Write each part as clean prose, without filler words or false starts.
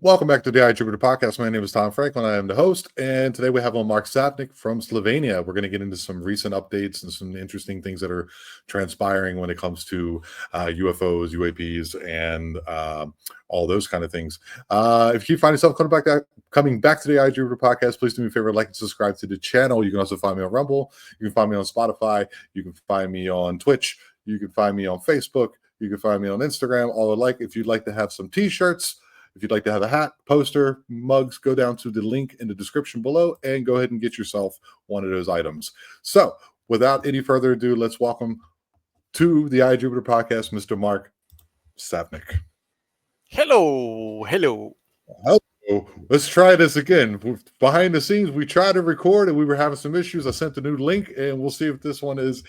Welcome back to the iJupiter podcast. My name is Tom Franklin. I am the host, and today we have on Mark Savnik from Slovenia. We're going to get into some recent updates and some interesting things that are transpiring when it comes to UFOs, UAPs, and all those kind of things. If you find yourself coming back to the iJupiter podcast, please do me a favor, like and subscribe to the channel. You can also find me on Rumble. You can find me on Spotify. You can find me on Twitch. You can find me on Facebook. You can find me on Instagram. All alike. If you'd like to have some T-shirts. If you'd like to have a hat, poster, mugs, go down to the link in the description below and go ahead and get yourself one of those items. So, without any further ado, let's welcome to the iJupiter podcast, Mr. Mark Savnik. Hello. Hello. Let's try this again. Behind the scenes, we tried to record and we were having some issues. I sent a new link and we'll see if this one is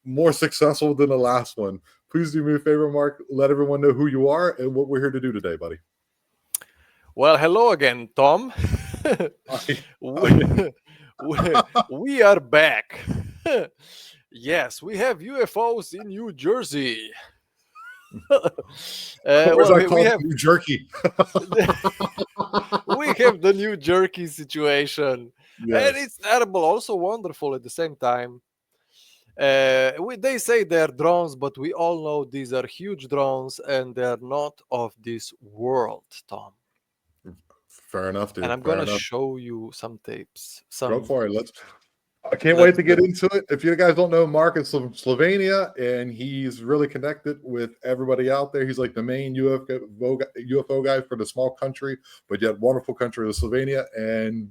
more successful than the last one. Please do me a favor, Mark. Let everyone know who you are and what we're here to do today, buddy. Well, hello again, Tom. we are back. Yes, we have UFOs in New Jersey. We have New Jerky. We have the New Jerky situation. Yes. And it's terrible, also wonderful at the same time. They say they're drones, but we all know these are huge drones and they're not of this world, Tom. Fair enough, dude. And I'm going to show you some tapes. Go for it. I can't wait to get into it. If you guys don't know, Mark is from Slovenia, and he's really connected with everybody out there. He's like the main UFO guy for the small country, but yet wonderful country of Slovenia, and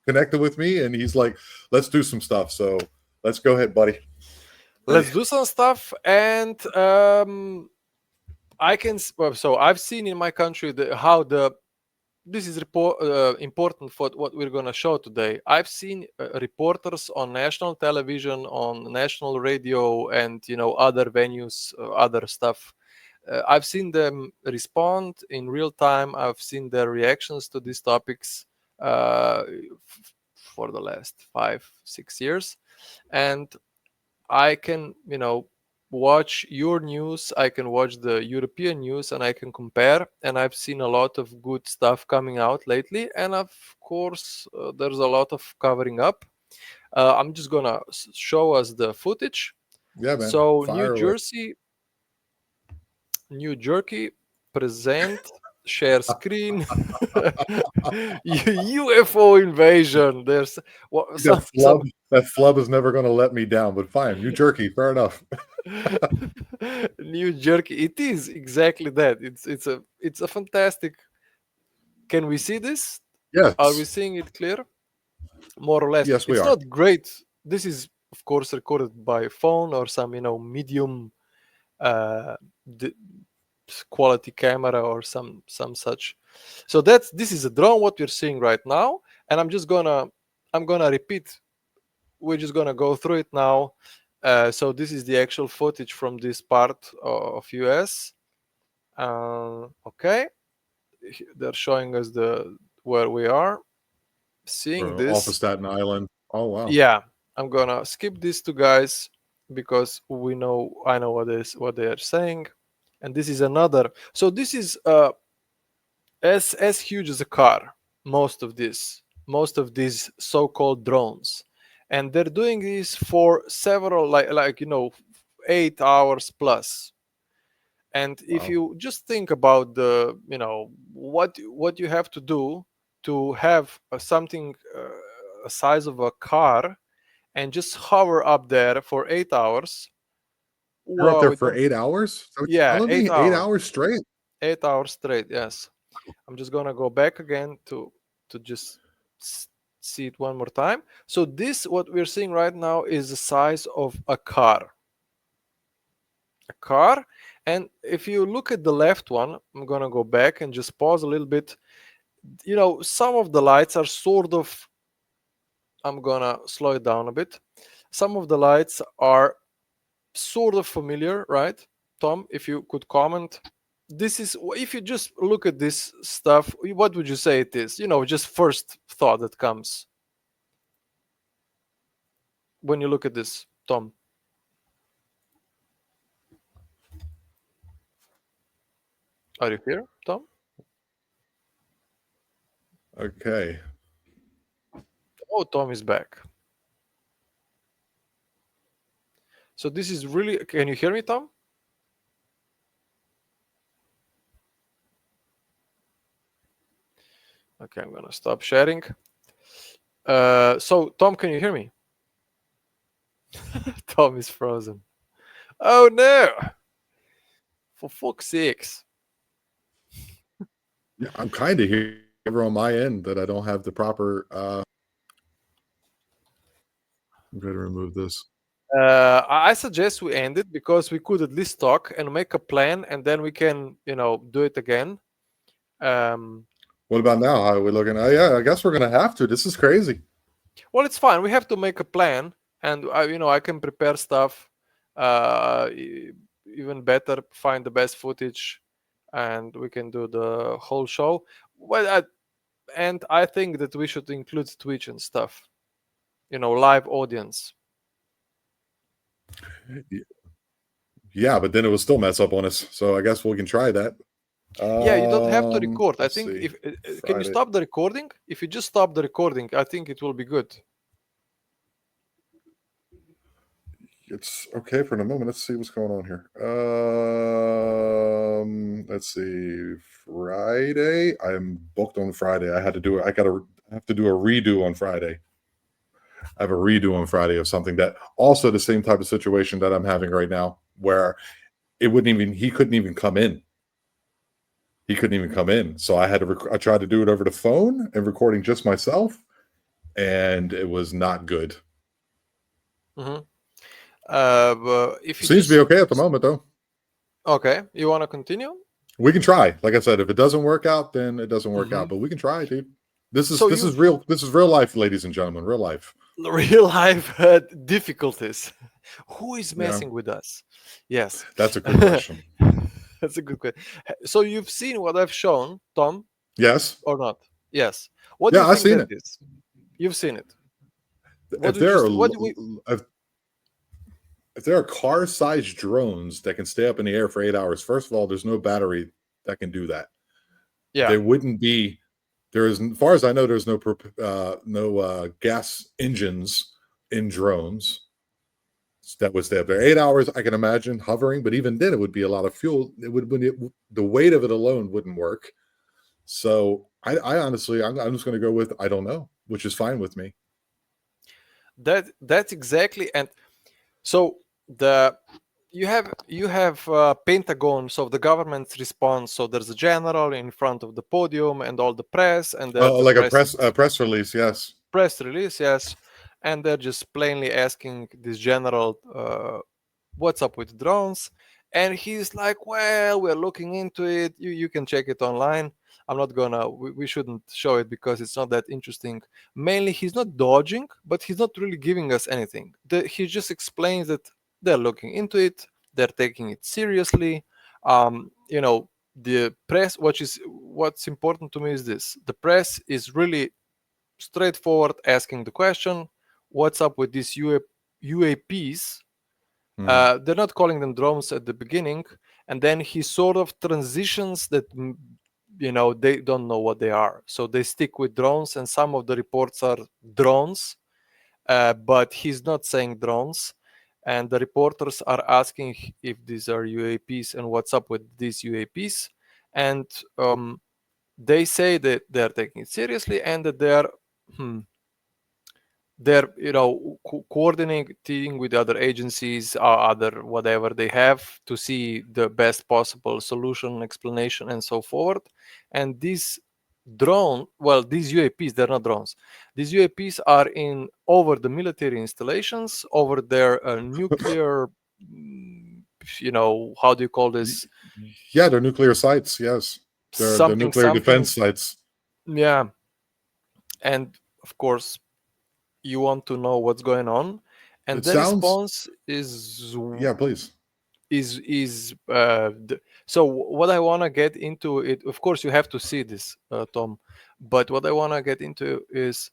connected with me. And he's like, let's do some stuff. So let's go ahead, buddy. Let's do some stuff. And I've seen in my country this is important for what we're going to show today. I've seen reporters on national television, on national radio, and other venues, other stuff. I've seen them respond in real time. I've seen their reactions to these topics for the last 5-6 years, and I can watch your news, I can watch the European news, and I can compare. And I've seen a lot of good stuff coming out lately, and of course there's a lot of covering up. I'm just gonna show us the footage. Yeah, man. So New Jersey present share screen. UFO invasion. There's that flub is never going to let me down, but fine. New Jersey, fair enough. New Jersey, it is exactly that. It's a fantastic. Can we see this? Yes. Are we seeing it clear? More or less. Yes, we are. It's not great. This is, of course, recorded by phone or some medium quality camera or some such. So this is a drone what we're seeing right now, and I'm gonna repeat. We're just gonna go through it now. So this is the actual footage from this part of US. Okay, they're showing us where we are seeing this off of Staten Island. Oh wow. Yeah, I'm gonna skip this to guys because I know what they are saying. And this is another. So this is as huge as a car. Most of these so-called drones, and they're doing this for several 8 hours plus. And if you just think about the what you have to do to have something a size of a car and just hover up there for 8 hours. You're up there for 8 hours? So yeah, 8 hours straight. 8 hours straight, yes. I'm just gonna go back again to just see it one more time. So what we're seeing right now is the size of a car. And if you look at the left one, I'm gonna go back and just pause a little bit. Some of the lights are sort of, I'm gonna slow it down a bit. Some of the lights are sort of familiar, right? Tom, if you could comment. This is, if you just look at this stuff, what would you say it is? Just first thought that comes when you look at this, Tom. Are you here, Tom? Okay. Oh, Tom is back. So this is really. Can you hear me, Tom? Okay, I'm gonna stop sharing. So Tom, can you hear me? Tom is frozen. Oh no! For fuck's sakes! Yeah, I'm kind of here on my end that I don't have the proper. I'm going to remove this. I suggest we end it because we could at least talk and make a plan, and then we can, do it again. What about now? How are we looking? Oh, yeah, I guess we're going to have to. This is crazy. Well, it's fine. We have to make a plan, and I can prepare stuff. Even better, find the best footage, and we can do the whole show. And I think that we should include Twitch and stuff. Live audience. Yeah, but then it will still mess up on us. So I guess we can try that. Yeah, you don't have to record. I Let's think see. if can Friday. you stop the recording? If you just stop the recording, I think it will be good. It's okay for the moment. Let's see what's going on here. Let's see. Friday. I'm booked on Friday. I had to do it. I have to do a redo on Friday. I have a redo on Friday of something that also the same type of situation that I'm having right now, where he couldn't even come in. He couldn't even come in. So I had to. I tried to do it over the phone and recording just myself, and it was not good. Mm-hmm. But if you Seems to be okay at the moment, though. Okay, you want to continue? We can try. Like I said, if it doesn't work out, then it doesn't work out. But we can try, dude. This is real. This is real life, ladies and gentlemen. Real life. Real life difficulties. Who is messing with us? Yes, that's a good question. That's a good question. So you've seen what I've shown, Tom? Yes or not? Yes. What do you I've think seen that it. is? You've seen it. If there are car-sized drones that can stay up in the air for 8 hours, first of all, there's no battery that can do that. Yeah. There wouldn't be. There is, as far as I know, there's no gas engines in drones that would stay up there 8 hours. I can imagine hovering, but even then, it would be a lot of fuel. It would the weight of it alone wouldn't work. So I honestly, I'm just going to go with I don't know, which is fine with me. That's exactly, and so you have Pentagon, so the government's response. So there's a general in front of the podium and all the press, and like a press release, yes. Press release, yes, and they're just plainly asking this general, "What's up with drones?" And he's like, "Well, we're looking into it. You can check it online. I'm not gonna. We shouldn't show it because it's not that interesting." Mainly, he's not dodging, but he's not really giving us anything. He just explains that they're looking into it. They're taking it seriously. The press. What's important to me is this: the press is really straightforward, asking the question, "What's up with these UAPs?" They're not calling them drones at the beginning, and then he sort of transitions that they don't know what they are, so they stick with drones, and some of the reports are drones, but he's not saying drones, and the reporters are asking if these are UAPs and what's up with these UAPs, and they say that they're taking it seriously and that they're coordinating with other agencies or other whatever they have to see the best possible solution, explanation, and so forth. And these UAPs, they're not drones. These UAPs are over the military installations, over their nuclear, how do you call this? Yeah, they're nuclear sites. Yes, they're the nuclear defense sites. Yeah, and of course, you want to know what's going on, and the response is please so what I want to get into it, of course you have to see this, Tom, but what I want to get into is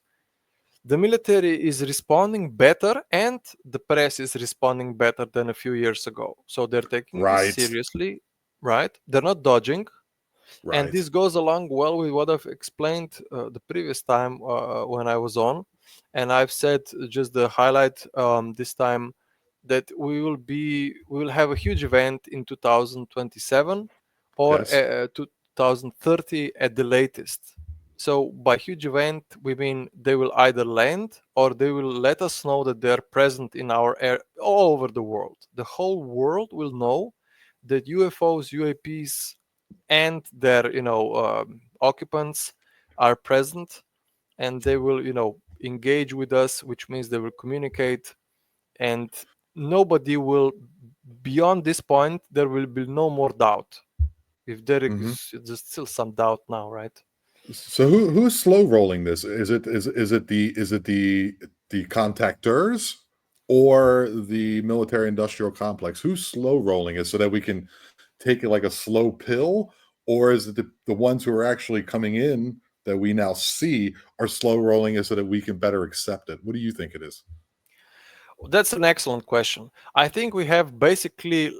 the military is responding better and the press is responding better than a few years ago, so they're taking this seriously, right? They're not dodging, And Right. this goes along well with what I've explained the previous time when I was on. And I've said just the highlight this time that we will have a huge event in 2027 or Yes. 2030 at the latest. So by huge event, we mean they will either land or they will let us know that they're present in our air all over the world. The whole world will know that UFOs, UAPs, and their occupants are present, and they will engage with us, which means they will communicate, and nobody will, beyond this point there will be no more doubt. If there Hmm. is there's still some doubt now, right? So who's slow rolling this? Is it the contactors or the military industrial complex? Who's slow rolling it so that we can take it like a slow pill, or is it the ones who are actually coming in that we now see are slow rolling it so that we can better accept it? What do you think it is? That's an excellent question. I think we have basically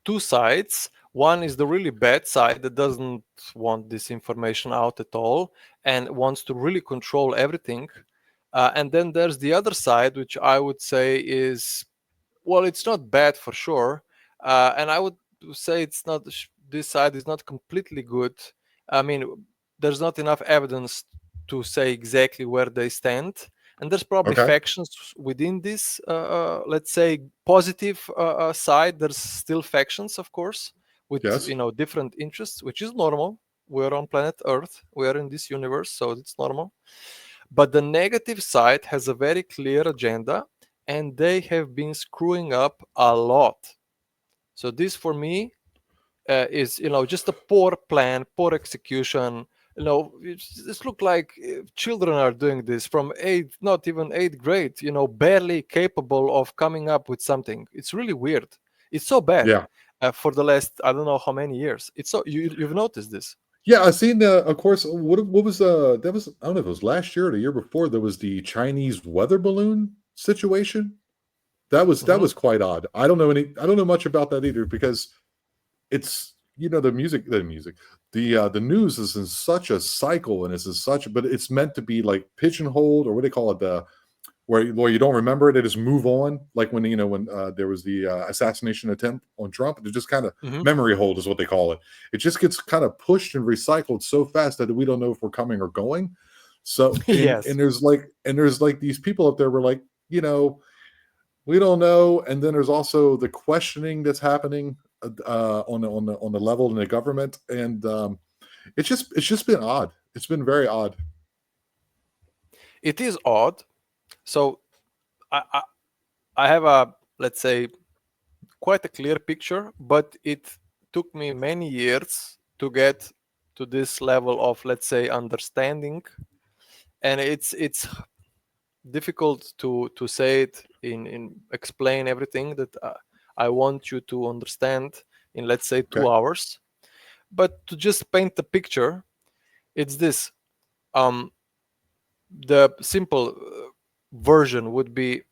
two sides. One is the really bad side that doesn't want this information out at all and wants to really control everything. And then there's the other side, which I would say is, well, it's not bad for sure. And I would say it's not, this side is not completely good. I mean, there's not enough evidence to say exactly where they stand. And there's probably Okay. factions within this, let's say, positive side. There's still factions, of course, with Yes. different interests, which is normal. We're on planet Earth. We are in this universe, so it's normal. But the negative side has a very clear agenda, and they have been screwing up a lot. So this, for me, is just a poor plan, poor execution. It's look like children are doing this from eighth, not even eighth grade. Barely capable of coming up with something. It's really weird. It's so bad Yeah. for the last I don't know how many years. It's so you've noticed this. Yeah, I seen the. Of course, what was that was, I don't know if it was last year or the year before. There was the Chinese weather balloon situation. That Hmm. was quite odd. I don't know much about that either because it's the news is in such a cycle and it's in such, but it's meant to be like pigeonholed, or what do they call it, the where you don't remember it, they just move on. Like when there was the assassination attempt on Trump, they just kind of Hmm. memory hold is what they call it. It just gets kind of pushed and recycled so fast that we don't know if we're coming or going. So Yes. and there's like these people up there were like, we don't know. And then there's also the questioning that's happening on the level in the government, and it's just been odd. It's been very odd. It is odd. So I, I I have a, let's say, quite a clear picture, but it took me many years to get to this level of, let's say, understanding. And it's difficult to say it in explain everything that I want you to understand in, let's say, Okay. 2 hours. But to just paint the picture, it's this. Um, the simple version would be,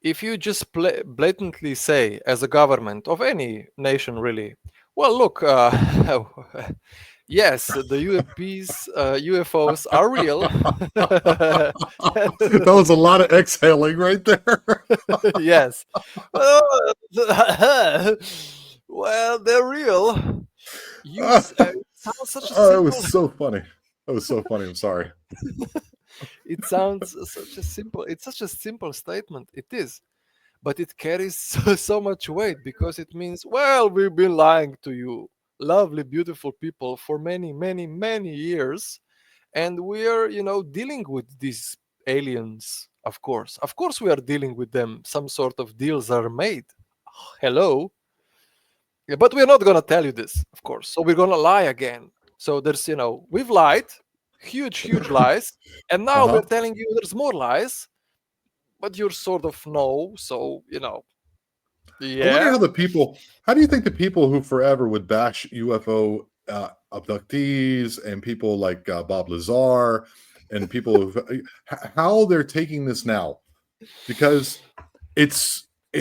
if you just blatantly say, as a government of any nation really, well, look, yes, the UFPs, UFOs are real. That was a lot of exhaling right there. Yes. Well, well, they're real. It sounds such a It simple. was so funny. That was so funny. I'm sorry. It sounds such a simple. It's such a simple statement. It is, but it carries so much weight because it means, well, we've been lying to you, lovely, beautiful people, for many, many, many years, and we are, dealing with these aliens. Of course, we are dealing with them. Some sort of deals are made. Hello. Yeah, but we're not going to tell you this, of course. So we're going to lie again. So there's, we've lied, huge, huge lies. And now we're Uh-huh. telling you there's more lies, but you're sort of no. So, I wonder yeah. how do you think the people who forever would bash UFO abductees and people like Bob Lazar and people how they're taking this now? Because it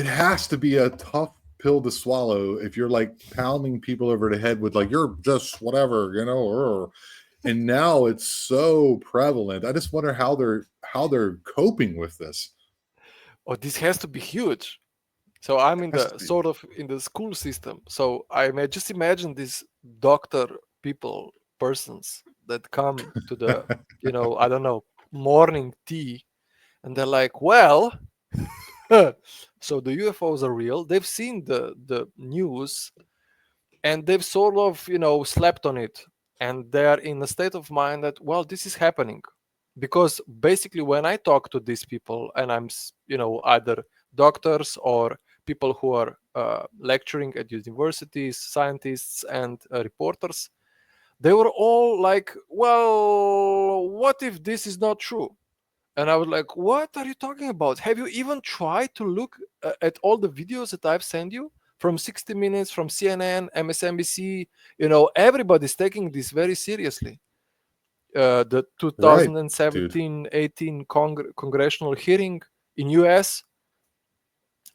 has to be a tough pill to swallow if you're like pounding people over the head with like you're just whatever, and now it's so prevalent. I just wonder how they're coping with this. Oh, this has to be huge. So I'm in Has the to be. sort of in the school system. So I may just imagine these doctor people, persons that come to the, I don't know, morning tea, and they're like, well, so the UFOs are real. They've seen the news, and they've sort of, slept on it, and they're in a state of mind that, well, this is happening. Because basically when I talk to these people, and I'm either doctors or people who are lecturing at universities, scientists and reporters, they were all like, well, what if this is not true? And I was like, what are you talking about? Have you even tried to look at all the videos that I've sent you from 60 Minutes, from CNN, MSNBC? Everybody's taking this very seriously. The Right, dude. 2017-18 congressional hearing in US,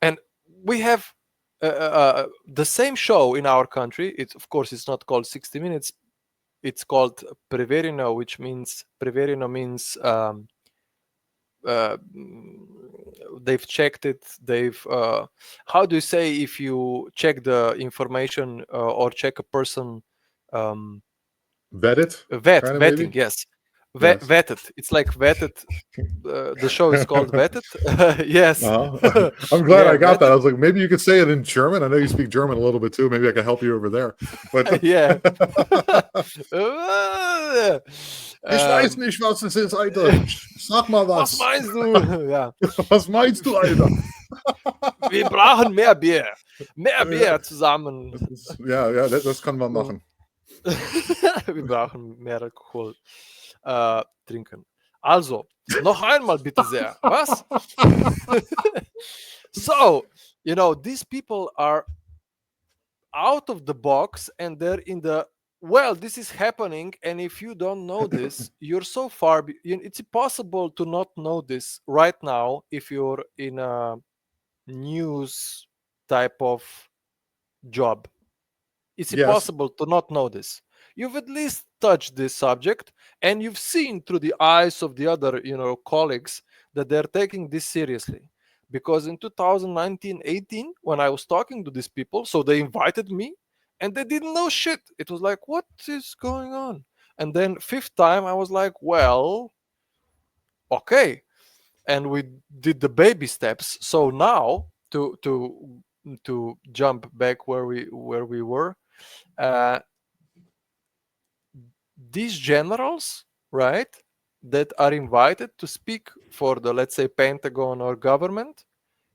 and we have the same show in our country. It's, of course, it's not called 60 Minutes. It's called Preverino, which means they've checked it. They've how do you say if you check the information or check a person? um, Vet it, kind of Vetting, maybe. yes. Yes. Vetted. It's like vetted. The show is called Vetted. Yes. I'm glad Yeah, I got that. I vetted. was like, maybe you could say it in German. I know you speak German a little bit too. Maybe I can help you over there. But Yeah. ich weiß nicht, was es ist, Alter. Sag mal Was was. meinst du? Ja. Was meinst du, Alter? Wir brauchen mehr Bier. Mehr Bier zusammen. Das kann man machen. Wir brauchen mehr Alkohol trinken. Also, noch einmal bitte sehr. Was? So, these people are out of the box, and they're in the, well, this is happening, and if you don't know this, you're so far it's impossible to not know this right now if you're in a news type of job. It's Yes. impossible to not know this. You've at least touched this subject, and you've seen through the eyes of the other, colleagues, that they're taking this seriously. Because in 2019-18, when I was talking to these people, so they invited me, and they didn't know shit. It was like, what is going on? And then fifth time, I was like, well, okay. And we did the baby steps. So now, to jump back where we were, these generals, right, that are invited to speak for the, let's say, Pentagon or government,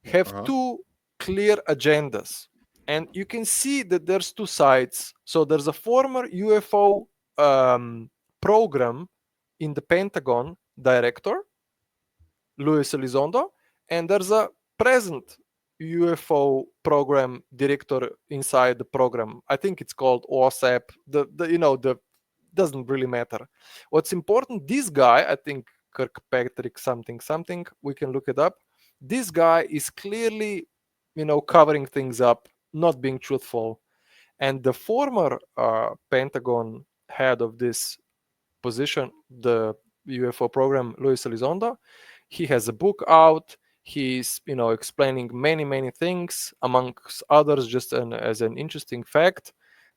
have two clear agendas. And you can see that there's two sides. So there's a former UFO program in the Pentagon director, Luis Elizondo, and there's a present UFO program director inside the program. I think it's called OSAP. The doesn't really matter. What's important, this guy, I think Kirkpatrick something, we can look it up. This guy is clearly, covering things up, not being truthful. And the former Pentagon head of this position, the UFO program, Luis Elizondo, he has a book out. He's, explaining many things, amongst others, just as an interesting fact,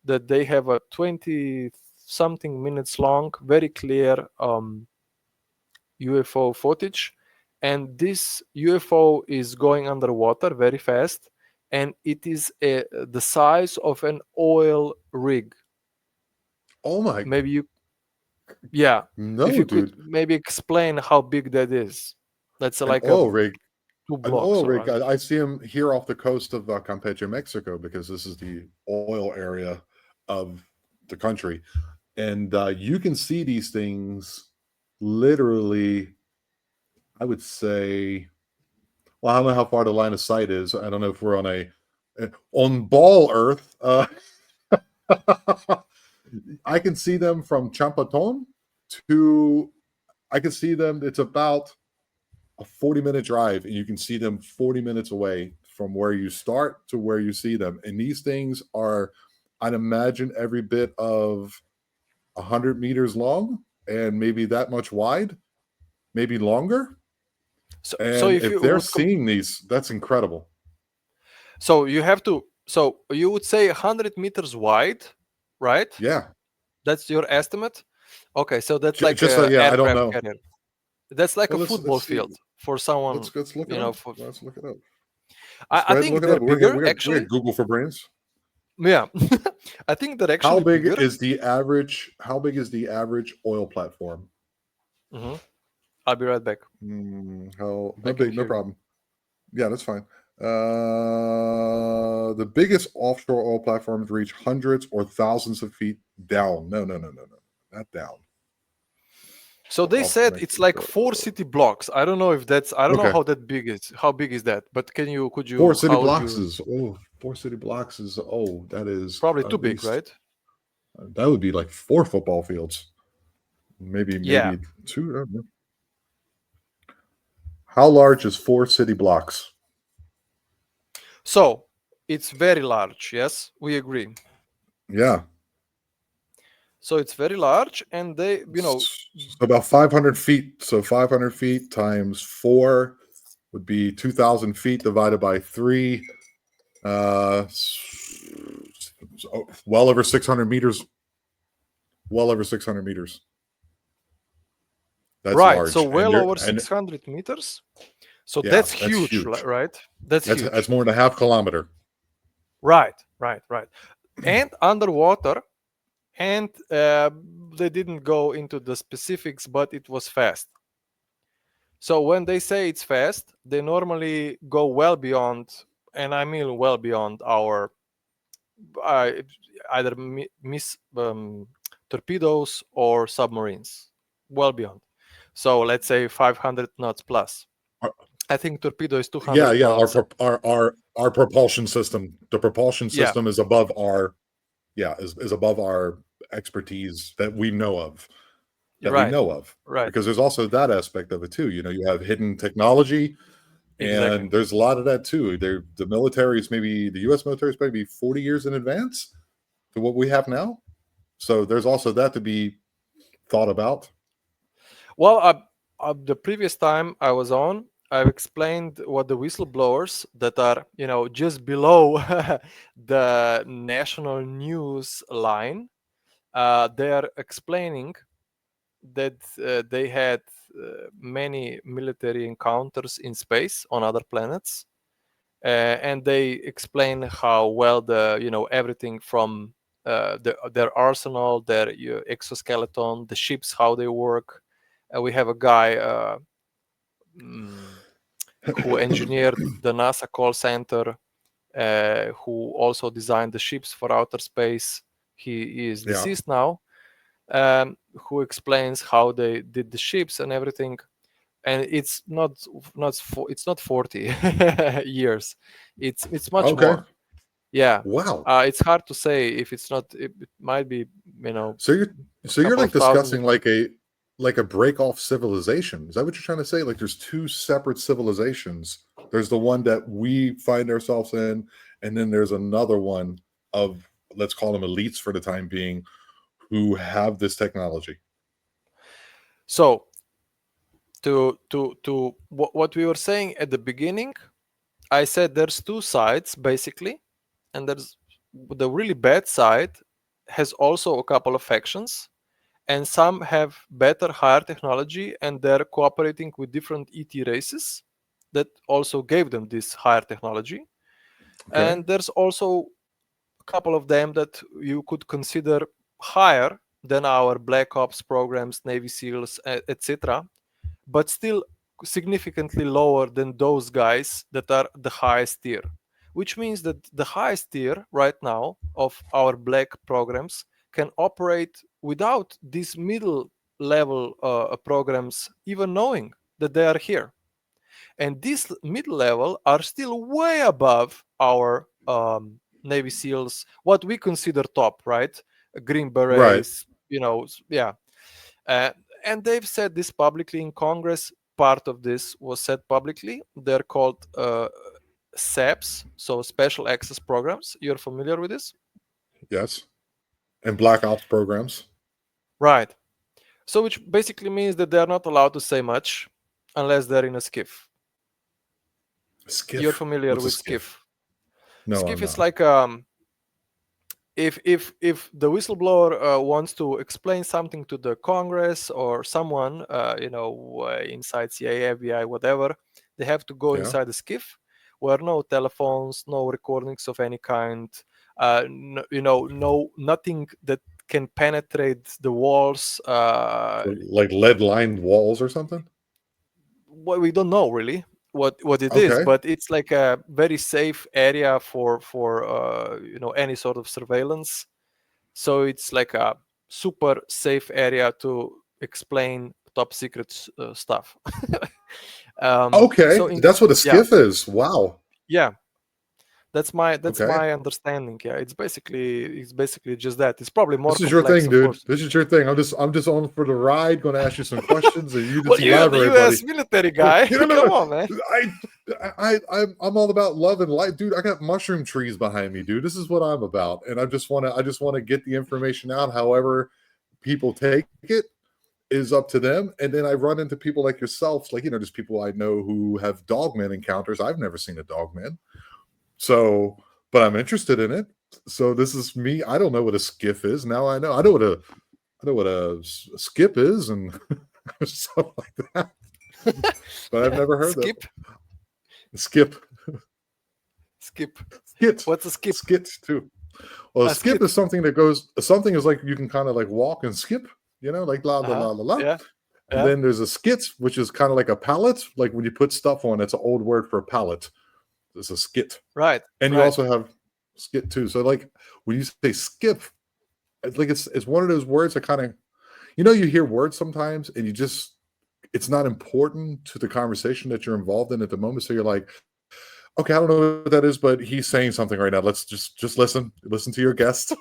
that they have a 20 something minutes long, very clear UFO footage, and this UFO is going underwater very fast, and it is the size of an oil rig. Oh my! Maybe you, yeah. No, If you dude. could maybe explain how big that is. That's An like oil rig. 2 An blocks, oil or rig. I see them here off the coast of Campeche, Mexico, because this is the oil area of the country. And you can see these things literally, I would say, well, I don't know how far the line of sight is. I don't know if we're on ball Earth. I can see them from Champaton to, I can see them, it's about a 40-minute drive, and you can see them 40 minutes away from where you start to where you see them. And these things are, I'd imagine, every bit of 100 meters long and maybe that much wide, maybe longer. So And if if you they're would seeing these, that's incredible. so you have to, so you would say 100 meters wide, right? Yeah. That's your estimate. Okay, so that's like Just a yeah, I don't aircraft know. carrier. That's like Well, a football let's see. field for someone, Let's look it you up. know. For Let's look it up. Let's I go ahead and think look it up. they're bigger We got actually. Google for brains. Yeah, I think they're How actually big bigger. is the average? How big is the average oil platform? Hmm. I'll be right back. I How can big? No hear you. problem. Yeah, that's fine. The biggest offshore oil platforms reach hundreds or thousands of feet down. No, not down. So So they off said next it's to like 4 city blocks. I don't know if that's. I don't know okay. how that big is. How big is that? But could Four you? city How would blocks you? is four city blocks is that is Probably too at big, least right? that would be like 4 football fields. Yeah. Maybe two. I don't know. How large is 4 city blocks? So it's very large. Yes, we agree. Yeah. So it's very large, and they, So about 500 feet. So 500 feet times 4 would be 2,000 feet divided by 3. Well over 600 meters. Well over 600 meters. That's right. So large. And well you're, over and 600 meters. So yeah, that's that's huge, huge. right? That's That's huge. more than a half kilometer. Right. Right. Right. And underwater, and they didn't go into the specifics, but it was fast. So when they say it's fast, they normally go well beyond, and I mean well beyond our uh, either torpedoes or submarines, well beyond. So let's say 500 knots plus. Uh, I think torpedo is Yeah, 200 yeah. knots. Our propulsion system. The propulsion Yeah, system is above our is above our expertise that we know of. right, right, Because there's also that aspect of it too. You have hidden technology, exactly. and there's a lot of that too. The military is maybe the U.S. military is maybe 40 years in advance to what we have now. So there's also that to be thought about. Well, the previous time I was on, I've explained what the whistleblowers that are, just below the national news line, they are explaining that they had many military encounters in space on other planets, and they explain how well everything from their arsenal, their exoskeleton, the ships, how they work. We have a guy mm, who engineered the NASA call center, who also designed the ships for outer space. He is Yeah. deceased now. Who explains how they did the ships and everything. And it's it's not 40 years. It's much Okay. more. Yeah. Wow. It's hard to say if it's not. It might be, you know, So you're a so you're couple like of thousands of discussing like a break off civilization. Is that what you're trying to say? Like there's two separate civilizations. There's the one that we find ourselves in, and then there's another one of, let's call them elites for the time being, who have this technology. So to what we were saying at the beginning, I said there's two sides basically, and there's the really bad side has also a couple of factions, and some have better, higher technology, and they're cooperating with different ET races that also gave them this higher technology. Okay. And there's also a couple of them that you could consider higher than our Black Ops programs, Navy SEALs, etc., but still significantly lower than those guys that are the highest tier. Which means that the highest tier right now of our black programs can operate without these middle level programs even knowing that they are here. And these mid level are still way above our Navy SEALs, what we consider top, right? Green Right. Berets, yeah. Uh, and they've said this publicly in Congress. Part of this was said publicly. They're called SAPs, so special access programs. You're familiar with this? Yes. And black ops programs. Right. So which basically means that they're not allowed to say much unless they're in a skiff. You're Skiff. familiar What's a with skiff? skiff? No, I'm Skiff is not. like if the whistleblower wants to explain something to the Congress or someone, inside CIA, FBI, whatever, they have to go Yeah. inside the skiff, where no telephones, no recordings of any kind, no nothing that can penetrate the walls. So like lead lined walls or something? Well, we don't know really what it is, Okay. but it's like a very safe area for any sort of surveillance. So it's like a super safe area to explain top secret stuff. Okay. So That's what a yeah, skiff is. Wow. yeah, that's Okay. my understanding. Yeah, it's basically just that. It's probably more This is your complex, thing, of dude. course. This is your thing. I'm just on for the ride. Going to ask you some questions, and you Well, just you're the elaborate, buddy. U.S. military guy. You know, no, Come no. on, man. I'm all about love and light, dude. I got mushroom trees behind me, dude. This is what I'm about, and I just want to get the information out. However, people take it is up to them, and then I run into people like yourselves, like just people I know who have dogman encounters. I've never seen a dogman, so but I'm interested in it. So this is me. I don't know what a skiff is. Now I know. I know what a skip is and stuff like that. But I've never heard that. Skip, Skip. skip. Skit. What's a skip? Skit too. Well, a A skip skit. is something that goes. Something is like you can kind of like walk and skip. Like la la Uh-huh. la la la. Yeah, And yeah. then there's a skit, which is kind of like a pallet. Like when you put stuff on, it's an old word for a pallet. It's a skit. Right, And you right. also have skit too. So like when you say skip, it's like it's one of those words that kind of you hear words sometimes and it's not important to the conversation that you're involved in at the moment. So you're like, okay, I don't know what that is, but he's saying something right now. Let's just listen to your guest.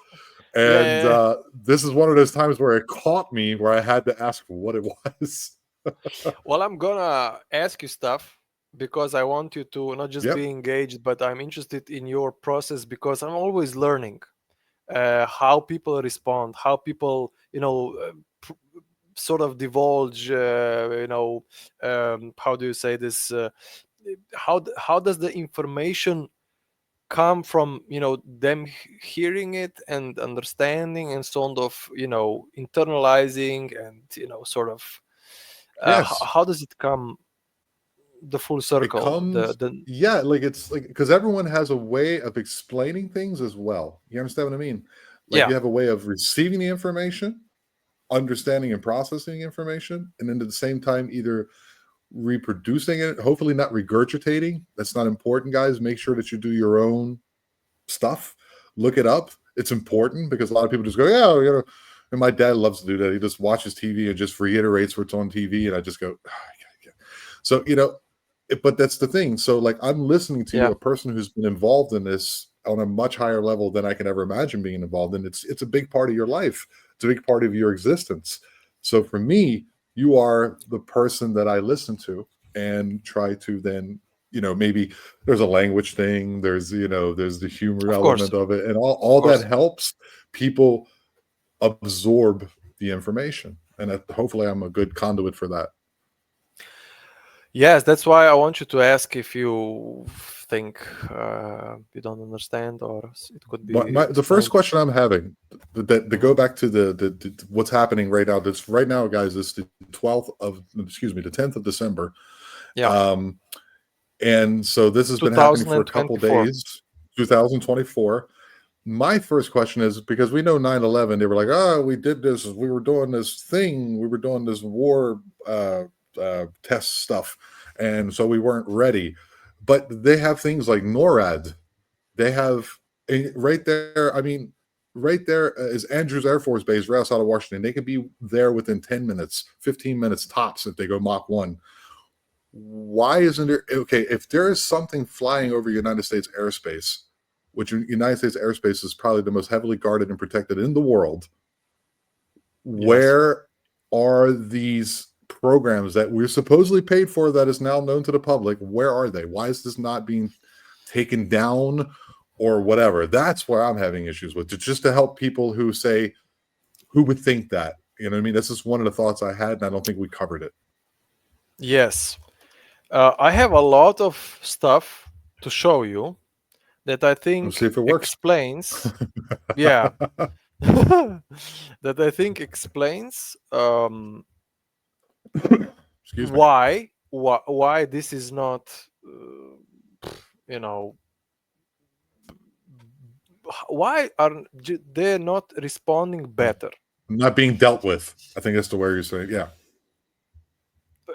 Yeah, And yeah, yeah. this is one of those times where it caught me where I had to ask what it was. Well, I'm gonna ask you stuff because I want you to not just Yep. be engaged, but I'm interested in your process because I'm always learning how people respond, how people, sort of divulge, how do you say this? How does the information come from them hearing it and understanding and sort of internalizing and sort of Yes. how does it come the full It circle comes, the yeah, like it's like because everyone has a way of explaining things as well. You understand what I mean? Like yeah, you have a way of receiving the information, understanding and processing information, and then at the same time either reproducing it, hopefully not regurgitating. That's not important, guys. Make sure that you do your own stuff. Look it up. It's important because a lot of people just go, yeah, and my dad loves to do that. He just watches TV and just reiterates what's on TV, and I just go, so but that's the thing. So like I'm listening to you, yeah, a person who's been involved in this on a much higher level than I can ever imagine being involved in. It's a big part of your life. It's a big part of your existence. So for me, you are the person that I listen to and try to then, maybe there's a language thing, there's the humor of course, element of it, and of all that course. helps people absorb the information. And hopefully I'm a good conduit for that. Yes, that's why I want you to ask if you think you don't understand or it could be The first explained. question I'm having that to Mhm. go back to the what's happening right now. This right now, guys, is the 10th of December. Yeah, Um, and so this has been happening for a couple 2024. days, 2024. My first question is because we know 9/11, they were like, oh, we did this, we were doing this thing, we were doing this war test stuff, and so we weren't ready. But they have things like NORAD. They have right there. I mean, right there is Andrews Air Force Base, right outside of Washington. They could be there within 10 minutes, 15 minutes tops if they go Mach 1. Why isn't there? Okay, if there is something flying over United States airspace, which United States airspace is probably the most heavily guarded and protected in the world, Yes. where are these programs that we're supposedly paid for that is now known to the public? Where are they? Why is this not being taken down or whatever. That's where I'm having issues with. Just to help people who say, who would think that? You know what I mean? This is one of the thoughts I had, and I don't think we covered it. Yes. I have a lot of stuff to show you that I Let's think see if it works. explains. Yeah. That I think explains Excuse me. why this is not you know why are they not responding better. Not being dealt with. I think that's the way you're saying. Yeah.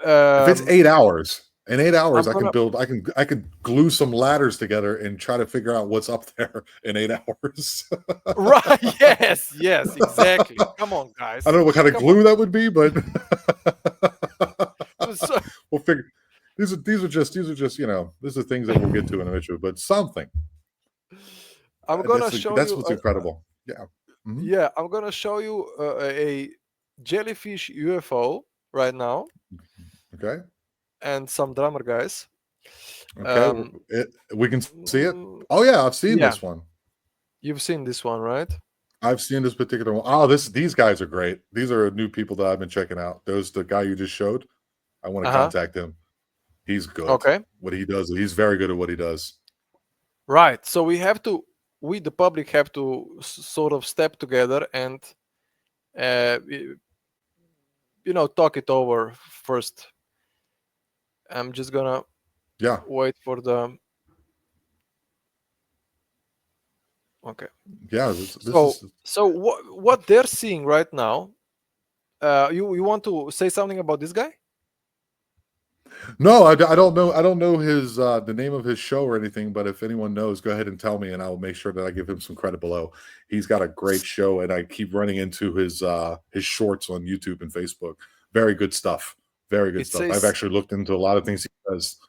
If it's 8 hours, in 8 hours, I'm gonna I can glue some ladders together and try to figure out what's up there in 8 hours. right. Yes, exactly. Come on, guys. I don't know what kind of Come glue that would be, but on. So, we'll figure. These are just these are things that we'll get to in a minute, but something. I'm gonna show That's you what's incredible. Yeah. Mhm. yeah, I'm gonna show you a jellyfish UFO right now, Okay. and some drummer guys. Okay. We can see it. Mm, Oh yeah, I've seen yeah, this one. you've seen this one, right? I've seen this particular one. Oh, these guys are great. These are new people that I've been checking out. There's the guy you just showed. I want to Uh-huh. contact him. He's good. Okay. What he does, he's very good at what he does. Right. So we the public have to sort of step together and talk it over first. I'm just gonna Yeah. wait for the. Okay. Yeah. This So is so what they're seeing right now. You want to say something about this guy? no, I don't know. I don't know his the name of his show or anything, but if anyone knows, go ahead and tell me and I'll make sure that I give him some credit below. He's got a great show and I keep running into his shorts on YouTube and Facebook. Very good stuff. Very good It stuff. I've says actually looked into a lot of things he does.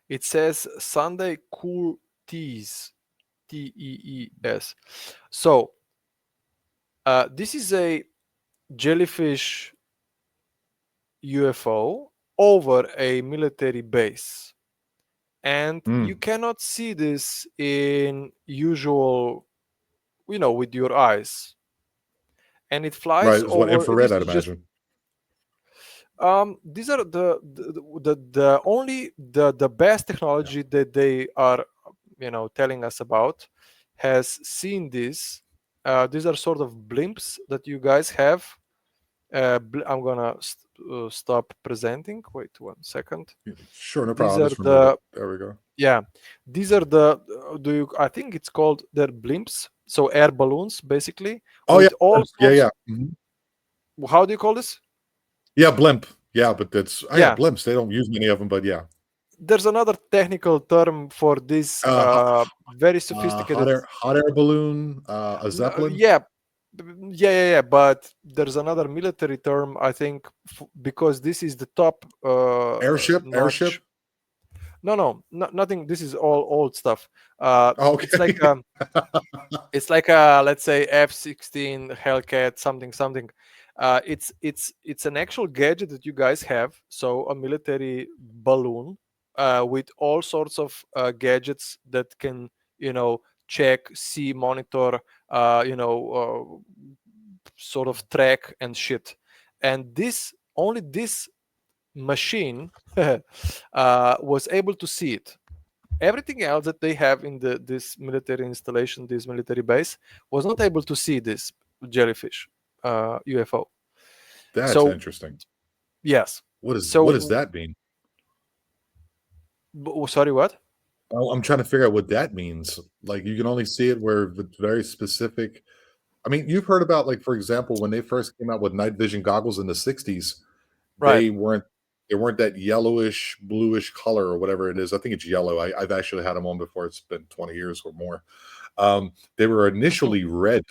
it says Sunday Cool Tees, Tees. So this is a jellyfish UFO over a military base, and you Mm, cannot see this in usual, with your eyes, and it right. flies It's what over. infrared, This I'd is just imagine. these are the only the best Yeah. technology that they are telling us about has seen this. These are sort of blimps that you guys have. I'm gonna stop presenting. Wait 1 second. Sure, no problem. These I'll are just remove it. the There we go. yeah. These are the I think it's called they're blimps. So air balloons, basically, Oh yeah, with all yeah, sorts. yeah. Mhm. How do you call this? Yeah, blimp. Yeah, but that's yeah, Yeah. blimps. They don't use many of them, but yeah. There's another technical term for this very sophisticated. Hot air balloon, a zeppelin, Yeah, yeah. But there's another military term, I think, because this is the top airship. notch. Nothing. This is all old stuff. It's Okay. like let's say F-16 Hellcat something. It's an actual gadget that you guys have. So a military balloon with all sorts of gadgets that can check, see, monitor, sort of track and shit. And this machine was able to see it. Everything else that they have in this military installation, this military base, was not able to see this jellyfish UFO. That's So interesting. yes. What does So that mean? sorry, what? I'm trying to figure out what that means. Like you can only see it where it's very specific. I mean, you've heard about like, for example, when they first came out with night vision goggles in the 60s, Right. they weren't that yellowish, bluish color or whatever it is. I think it's yellow. I've actually had them on before. It's been 20 years or more. They were initially red.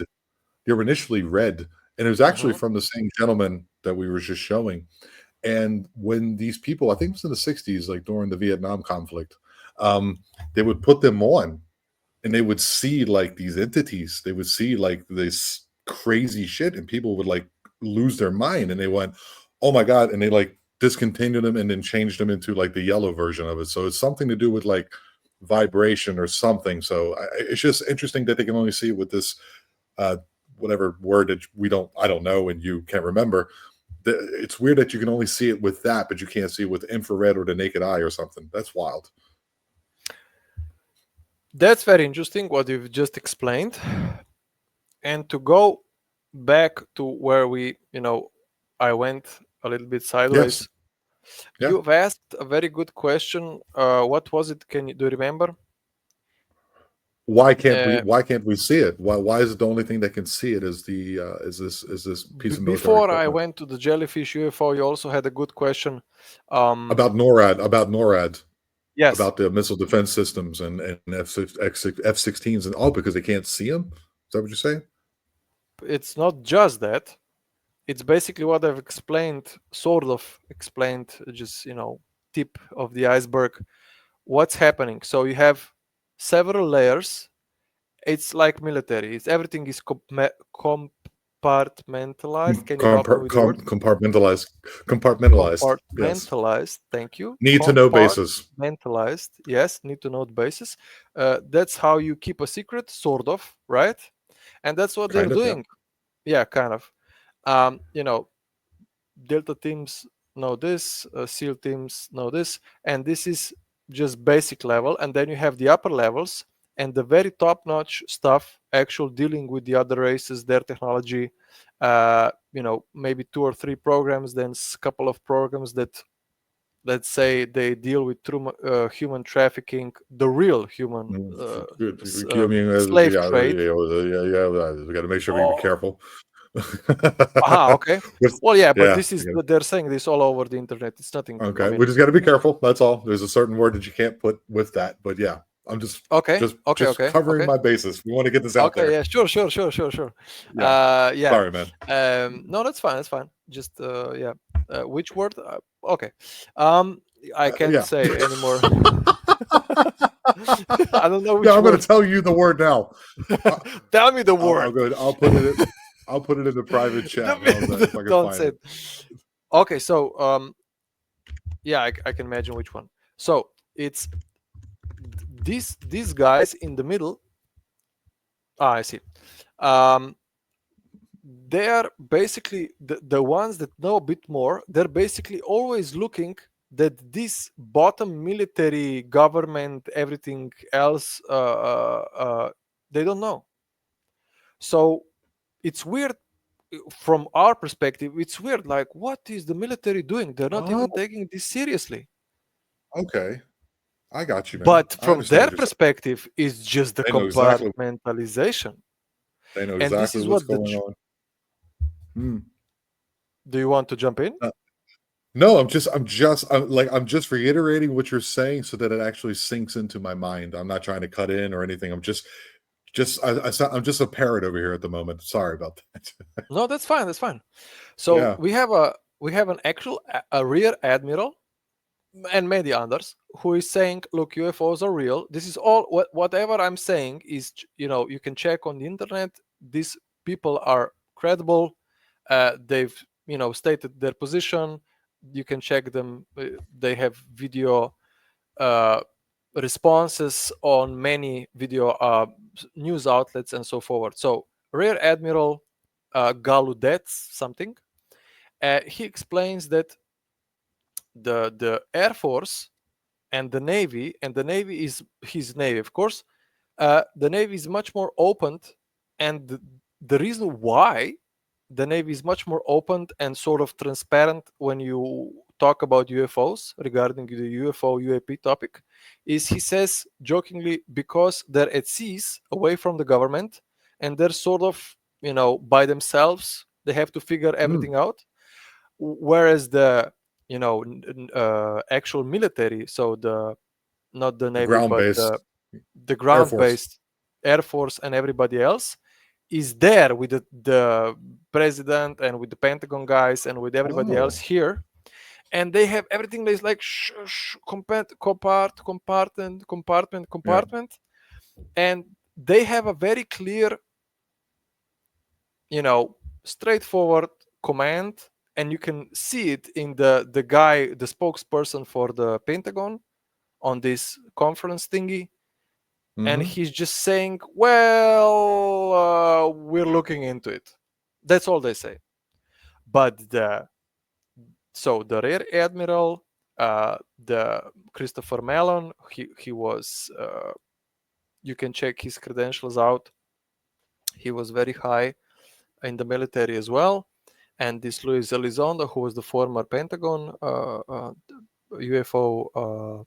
They were initially red, and it was actually Hmm. from the same gentleman that we were just showing. And when these people, I think it was in the 60s, like during the Vietnam conflict, they would put them on and they would see like these entities. They would see like this crazy shit, and people would like lose their mind and they went, oh my God. And they like discontinued them and then changed them into like the yellow version of it. So it's something to do with like vibration or something. So it's just interesting that they can only see it with this whatever word that I don't know, and you can't remember. It's weird that you can only see it with that, but you can't see it with infrared or the naked eye or something. That's wild. That's very interesting what you've just explained. And to go back to where I went a little bit sideways. Yes. Yeah. You've asked a very good question. What was it? Do you remember? Why can't we see it? Why is it the only thing that can see it is this piece of military Before I equipment? went to the jellyfish UFO, you also had a good question. About NORAD, Yes, about the missile defense systems and F-16s and all, because they can't see them. Is that what you're saying? it's not just that. It's basically what I've explained, sort of explained, just tip of the iceberg. What's happening? So you have several layers. It's like military. Everything is compartmentalized. Can you help me with the word? Compartmentalized. Yes. Compartmentalized. Thank you. Need to know basis. Compartmentalized. Yes, need to know basis. That's how you keep a secret, sort of, right? And that's what they're Kind of. Yeah. doing. Yeah, kind of. Delta teams know this, SEAL teams know this, and this is just basic level. And then you have the upper levels and the very top-notch stuff, actual dealing with the other races, their technology. Maybe 2 or 3 programs, then a couple of programs that, let's say, they deal with human trafficking, the real human slave trade. Yeah. We got to make sure we be careful. Okay. Well, yeah, but Yeah. they're saying this all over the internet. It's nothing. Okay, we just got to be careful. That's all. There's a certain word that you can't put with that, but yeah, I'm just Okay. covering my bases. We want to get this out there. Yeah, sure. Yeah. Yeah. Sorry, man. No, that's fine. Just yeah. Which word? Okay. I can't say anymore. I don't know which I'm going word. to tell you the word now. Tell me the word. I'll put it in the private chat. Don't say it. Okay, so yeah, I can imagine which one. So it's these guys in the middle. I see. They are basically the ones that know a bit more. They're basically always looking that this bottom military government, everything else, they don't know. So it's weird from our perspective. It's weird. Like, what is the military doing? They're not even taking this seriously. Okay. I got you, man. But from their perspective, it's just the compartmentalization. They know exactly what's going on. Do you want to jump in? No, I'm just reiterating what you're saying so that it actually sinks into my mind. I'm not trying to cut in or anything. I'm just a parrot over here at the moment. Sorry about that. No, that's fine. That's fine. So we have an actual a rear admiral and many others who is saying, look, UFOs are real. This is all whatever I'm saying is, you can check on the internet. These people are credible. They've stated their position. You can check them. They have video responses on many video news outlets and so forth. So Rear Admiral Gallaudet something, he explains that the Air Force and the Navy is his Navy, of course. The Navy is much more open, and the reason why the Navy is much more open and sort of transparent when you talk about UFOs regarding the UFO UAP topic is, he says jokingly, because they're at seas away from the government and they're sort of by themselves. They have to figure everything out, whereas the actual military, so not the Navy, Ground-based, but the ground-based Air Force and everybody else is there with the president and with the Pentagon guys and with everybody else here, and they have everything that is like compartment, and they have a very clear, straightforward command, and you can see it in the guy, the spokesperson for the Pentagon, on this conference thingy, and Mhm. he's just saying, well, we're looking into it. That's all they say. But the rear admiral, the Christopher Mellon, he was, you can check his credentials out. He was very high in the military as well. And this Luis Elizondo, who was the former Pentagon UFO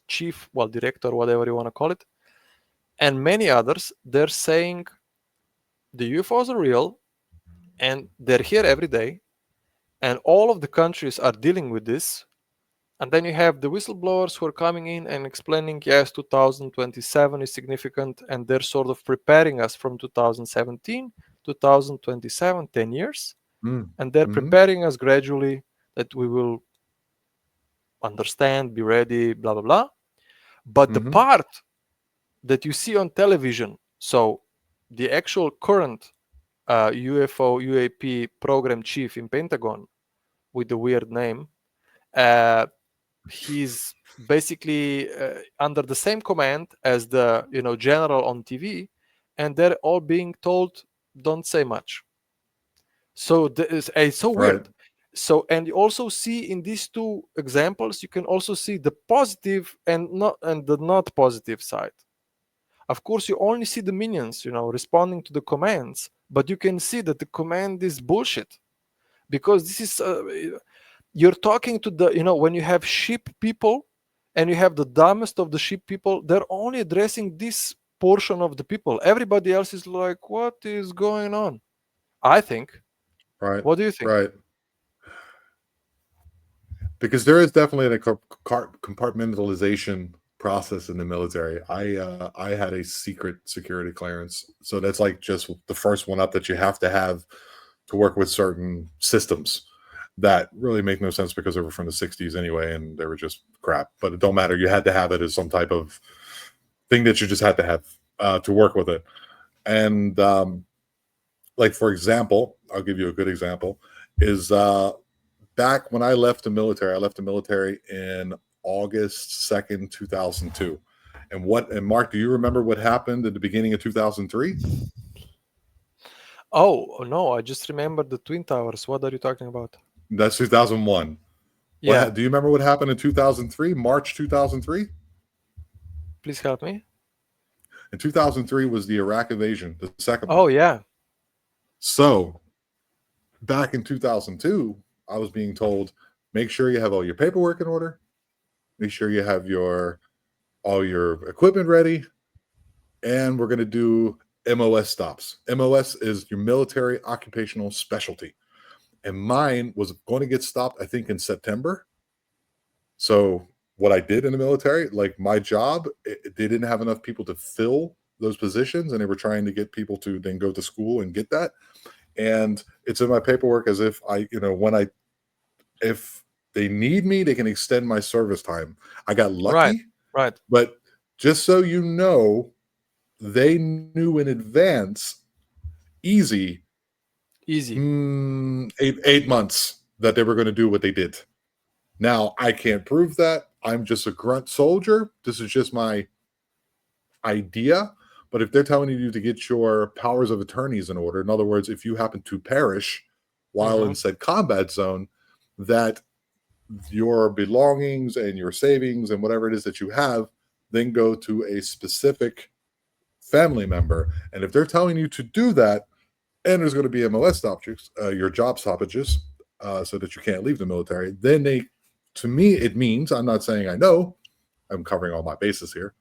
chief, well, director, whatever you want to call it, and many others, they're saying the UFOs are real and they're here every day, and all of the countries are dealing with this. And then you have the whistleblowers who are coming in and explaining, yes, 2027 is significant, and they're sort of preparing us from 2017, 2027, 10 years, Mm. and they're Mhm. preparing us gradually that we will understand, be ready, blah, blah, blah. But the Mhm. part that you see on television, so the actual current UFO UAP program chief in Pentagon with the weird name, he's basically under the same command as the general on TV, and they're all being told don't say much. So it's so Right. weird. So, and you also see in these two examples, you can also see the positive and the not positive side. Of course, you only see the minions, responding to the commands, but you can see that the command is bullshit, because this is you're talking to the when you have sheep people and you have the dumbest of the sheep people, they're only addressing this portion of the people. Everybody else is like, what is going on? I think. Right. What do you think? Right. Because there is definitely a compartmentalization process in the military. I had a secret security clearance, so that's like just the first one up that you have to have to work with certain systems that really make no sense because they were from the 60s anyway, and they were just crap. But it don't matter. You had to have it as some type of thing that you just had to have to work with it. And like for example, I'll give you a good example. Is back when I left the military, I left the military in August 2nd, 2002. And Mark, do you remember what happened at the beginning of 2003? Oh no, I just remembered the Twin Towers. What are you talking about? That's 2001. Yeah, Do you remember what happened in 2003, March 2003? please help me. In 2003 was the Iraq invasion, the second one. Oh yeah. So back in 2002, I was being told, make sure you have all your paperwork in order, make sure you have all your equipment ready, and we're going to do MOS stops. MOS is your military occupational specialty. And mine was going to get stopped, I think, in September. So what I did in the military, like my job, they didn't have enough people to fill those positions, and they were trying to get people to then go to school and get that. And it's in my paperwork as if if they need me, they can extend my service time. I got Right. lucky, Right. but just so you know, they knew in advance, easy, Easy. 8 months that they were going to do what they did. Now, I can't prove that. I'm just a grunt soldier. This is just my idea. But if they're telling you to get your powers of attorneys in order, in other words, if you happen to perish while Mm-hmm. in said combat zone, that your belongings and your savings and whatever it is that you have then go to a specific family member. And if they're telling you to do that, and there's going to be MOS stoppages, your job stoppages, so that you can't leave the military, then to me, it means, I'm not saying I know, I'm covering all my bases here,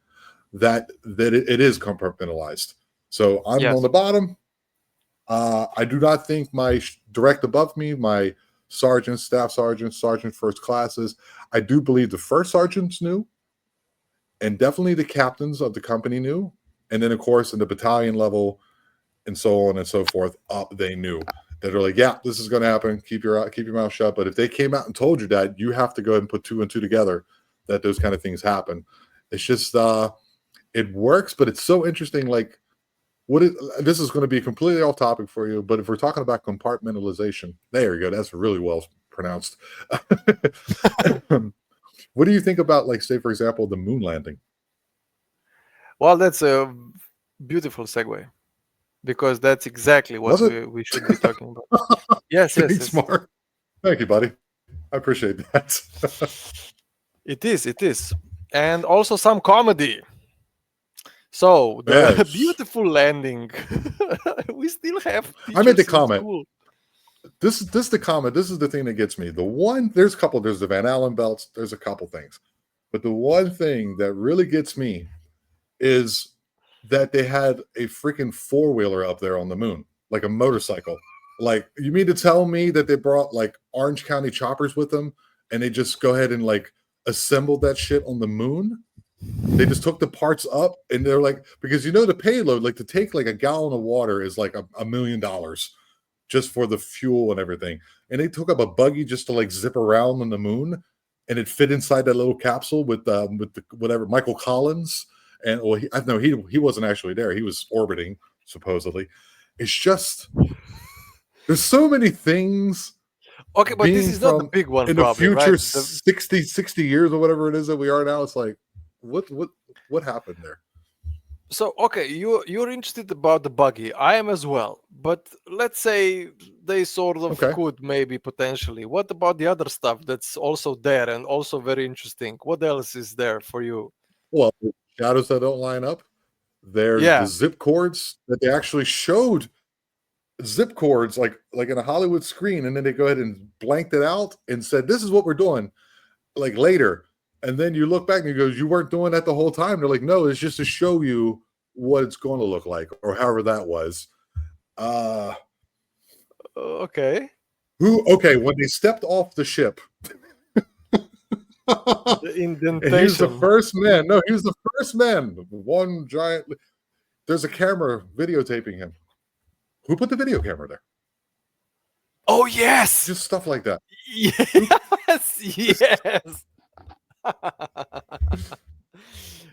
that it is compartmentalized. So I'm on Yes. the bottom. I do not think my direct above me, my sergeants, staff sergeants, sergeant first classes, I do believe the first sergeants knew, and definitely the captains of the company knew. And then, of course, in the battalion level and so on and so forth, they knew that are like, yeah, this is going to happen. Keep your mouth shut. But if they came out and told you that, you have to go ahead and put two and two together that those kind of things happen. It's just it works, but it's so interesting. Like, this is going to be completely off topic for you, but if we're talking about compartmentalization, there you go. That's really well pronounced. What do you think about, like, say, for example, the moon landing? Well, that's a beautiful segue because that's exactly what Was it? we should be talking about. Yes, yes, Thanks, yes. Mark. Thank you, buddy. I appreciate that. It is, it is. And also some comedy. So the Yes. beautiful landing. We still have I made the teachers in comment. school. This is the comment. This is the thing that gets me. The one, there's a couple, there's the Van Allen belts, there's a couple things. But the one thing that really gets me is that they had a freaking four-wheeler up there on the moon, like a motorcycle. Like, you mean to tell me that they brought like Orange County choppers with them and they just go ahead and like assembled that shit on the moon? They just took the parts up and they're like, because the payload, like to take like a gallon of water is like $1 million just for the fuel and everything. And they took up a buggy just to like zip around on the moon, and it fit inside that little capsule with the whatever Michael Collins. And well, I know he wasn't actually there; he was orbiting supposedly. It's just there's so many things Okay, but this being is not the from big one, in the probably, right? future 60 years or whatever it is that we are now. It's like what happened there? So okay, you're interested about the buggy. I am as well. But let's say they sort of Okay, could maybe potentially. What about the other stuff that's also there and also very interesting? What else is there for you? well, shadows that don't line up. There's the Yeah. zip cords that they actually showed zip cords like in a Hollywood screen, and then they go ahead and blanked it out and said, "This is what we're doing." Like later, and then you look back and you go, "You weren't doing that the whole time." They're like, "No, it's just to show you what it's going to look like," or however that was. Uh, Okay. who? Okay, when they stepped off the ship, The and he was the indentation. first man. No, he was the first man. One giant. There's a camera videotaping him. Who put the video camera there? Oh yes. Just stuff like that. Yes. Yes.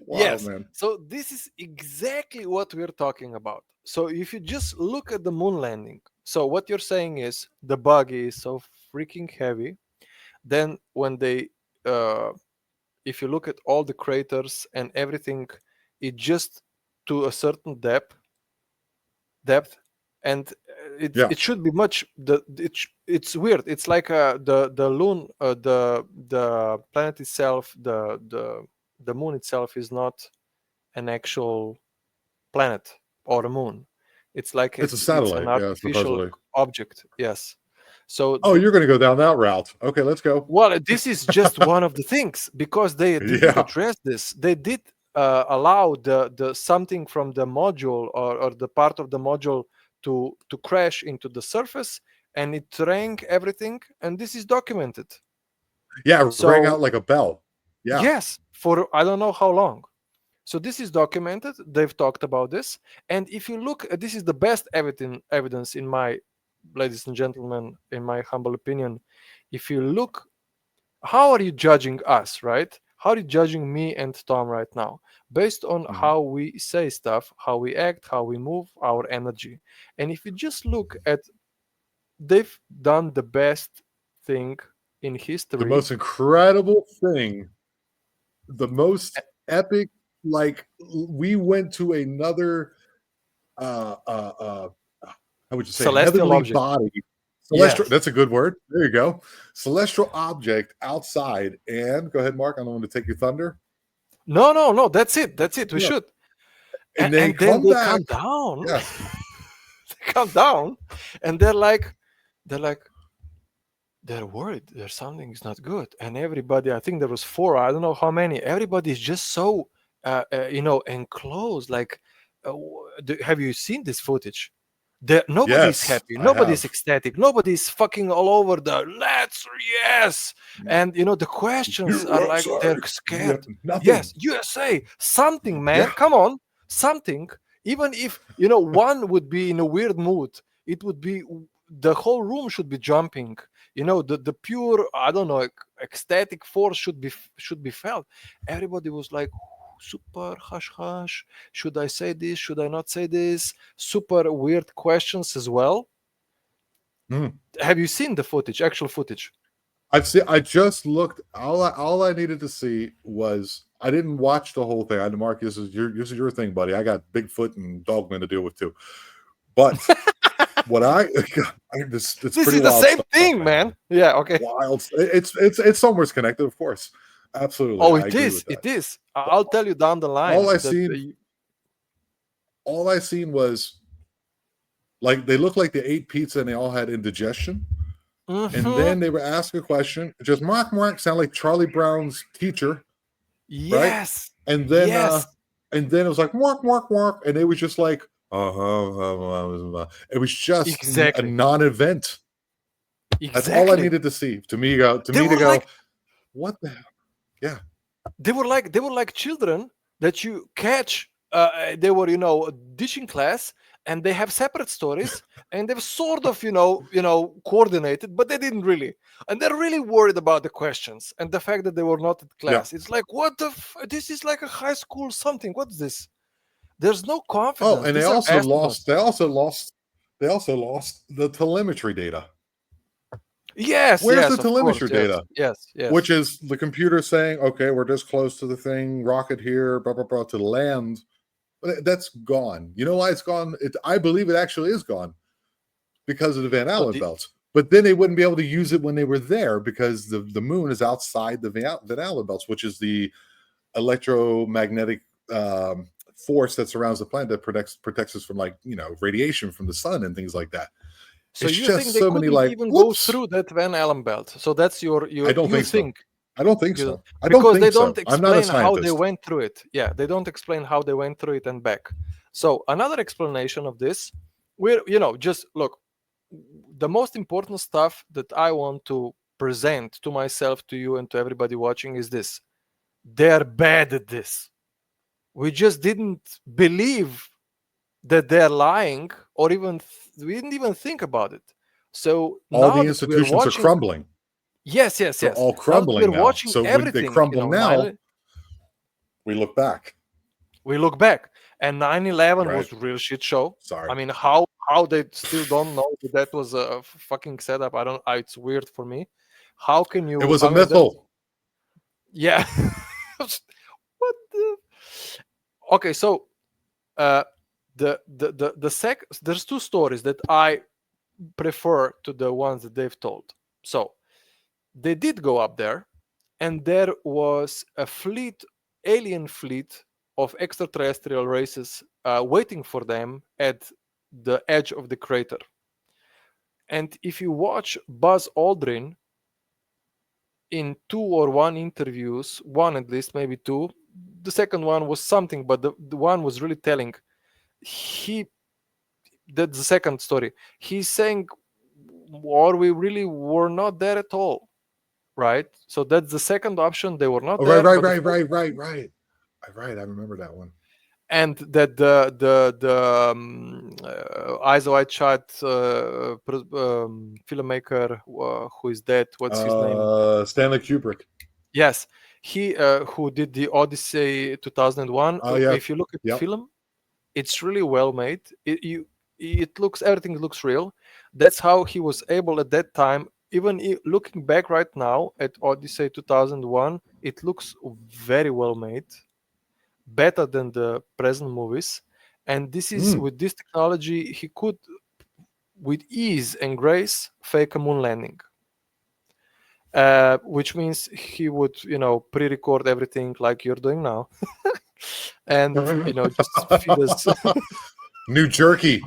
Wow, Yes. man. So this is exactly what we're talking about. So if you just look at the moon landing, so what you're saying is the buggy is so freaking heavy. Then when they, uh, if you look at all the craters and everything, it just to a certain depth, and Yeah, it should be much. It's weird. It's like the loon, the planet itself, the moon itself is not an actual planet or a moon. It's like it's a it's an satellite. Yeah, artificial supposedly. object. Yes. So Oh, you're going to go down that route. Okay, let's go. well, this is just one of the things because they didn't Yeah, address this. They did allow the something from the module or the part of the module to crash into the surface, and it rang everything, and this is documented. yeah, it rang So out like a bell. Yeah. yes, for I don't know how long. So this is documented. They've talked about this, and if you look, this is the best evidence in my, ladies and gentlemen, in my humble opinion. If you look, how are you judging us, right? How are you judging me and Tom right now? Based on Mhm. how we say stuff, how we act, how we move, our energy. And if you just look at, they've done the best thing in The history. most incredible thing, the most epic, like we went to another how would you say, Celestial heavenly object. body, celestial, Yes. that's a good word, there you go, celestial object outside. And go ahead, Mark, I don't want to take your thunder. No, no, no. That's it. That's it. We Yeah, should. and they And then come they back. come down. Yeah, They come down, and they're like, they're worried. There's something is not good, and everybody. I think there was four. I don't know how many. Everybody is just so, enclosed. Like, have you seen this footage? Nobody's yes, happy. I Nobody's have. ecstatic. Nobody's fucking all over the let's yes, and the questions are like they're USA. Yeah, scared. Yes, nothing. USA, something, man. Yeah, Come on, something. Even if one would be in a weird mood, it would be the whole room should be jumping. The pure, I don't know, ecstatic force should be felt. Everybody was like super hush hush, should I say this, should I not say this, super weird questions as well. mm. Have you seen the footage, actual footage? I just looked. All I needed to see was I didn't watch the whole thing. I know, Mark, this is your thing, buddy. I got Bigfoot and Dogman to deal with too. But what it's This pretty is the wild same stuff, thing, man. man. Yeah. Okay. Wild. It's somewhere connected, of course. Absolutely, Oh, I it agree is. with that. It is. I'll tell you down the All line I that. seen, all I seen was like they looked like they ate pizza and they all had indigestion. And Mhm. then they were asked a question, just Mark sound like Charlie Brown's teacher, right? Yes. And then Yes. it was like Mark, and it was just like it was just a Exactly. non-event. That's all I Exactly. needed to see. To me, go to They me to were go, like what the hell? Yeah. they were like children that you catch. They were teaching class, and they have separate stories, and they've sort of coordinated, but they didn't really. And they're really worried about the questions and the fact that they were not at Yeah. class. It's like, what the? This is like a high school something. What's this? There's no Oh, confidence. and they These are also astronauts. lost. They also lost the telemetry data. Yes, Where's yes, the of course. telemetry Yes, data? yes, Which yes. is the computer saying, okay, we're this close to the thing, rocket here, blah blah blah, to land. That's gone. You know why it's gone? I believe it actually is gone because of the Van So Allen the belts. But then they wouldn't be able to use it when they were there because the moon is outside the Van Allen belts, which is the electromagnetic force that surrounds the planet that protects us from radiation from the sun and things like that. so It's you think just they so many couldn't like, even go whoops. through that Van Allen belt? So that's I don't you think so. think I don't think you so. I don't because they think don't so. I'm not a explain how they scientist. went through it. Yeah, they don't explain how they went through it and back. So another explanation of this, we're just look, the most important stuff that I want to present to myself, to you, and to everybody watching is this: they're bad at this. We just didn't believe that they're lying, or even we didn't even think about it. So All now the that we're institutions are watching, crumbling. yes, yes, They're yes. all Now that we're crumbling now. watching So when they everything, crumble now, we look back. we look back, and 9/11 Right. was a real shit show. I Sorry. mean, how they still don't know that that was a fucking setup. I don't. It's weird for me. How can It you? was a I mean, that's missile. yeah. What the? Okay, so uh, there's two stories that I prefer to the ones that they've told. So they did go up there, and there was a alien fleet of extraterrestrial races waiting for them at the edge of the crater. And if you watch Buzz Aldrin in two or one interviews, one at least, maybe two, the second one was something, but the one was really telling. He That's the second story. He's saying, or we really were not there at all, right? So that's the second option. They were not Oh, right, there, right, but the right, first, right, right, right. Right. I remember that one. and that the Eyes Wide Shut filmmaker who is dead. What's his name? Stanley Kubrick. Yes, he who did the Odyssey 2001. Oh yeah. If you look at the Yep. film, it's really well made. It looks, everything looks real. That's how he was able at that time. Even looking back right now at Odyssey 2001, it looks very well made, better than the present movies. And this is, Mm. with this technology, he could with ease and grace fake a moon landing. Which means he would, pre-record everything like you're doing now, and just feed us New Jerky.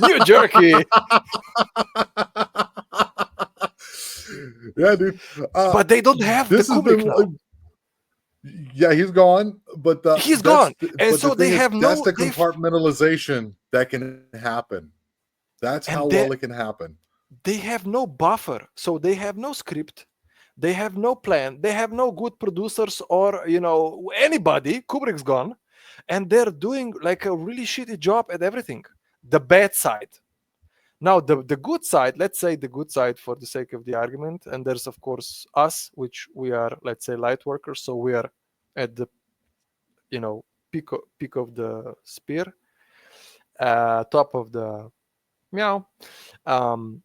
new jerky. Yeah, dude. But they don't have the This has Kubrick been. now. Yeah, he's gone. But He's gone, and but the so they thing is, have that's no. the compartmentalization that can happen. That's how And they well it can happen. they have no buffer, so they have no script, they have no plan, they have no good producers or anybody. Kubrick's gone, and they're doing like a really shitty job at everything. The bad side. Now the good side, let's say the good side for the sake of the argument, and there's of course us, which we are, let's say, light workers, so we are at the peak of the spear, top of the meow. um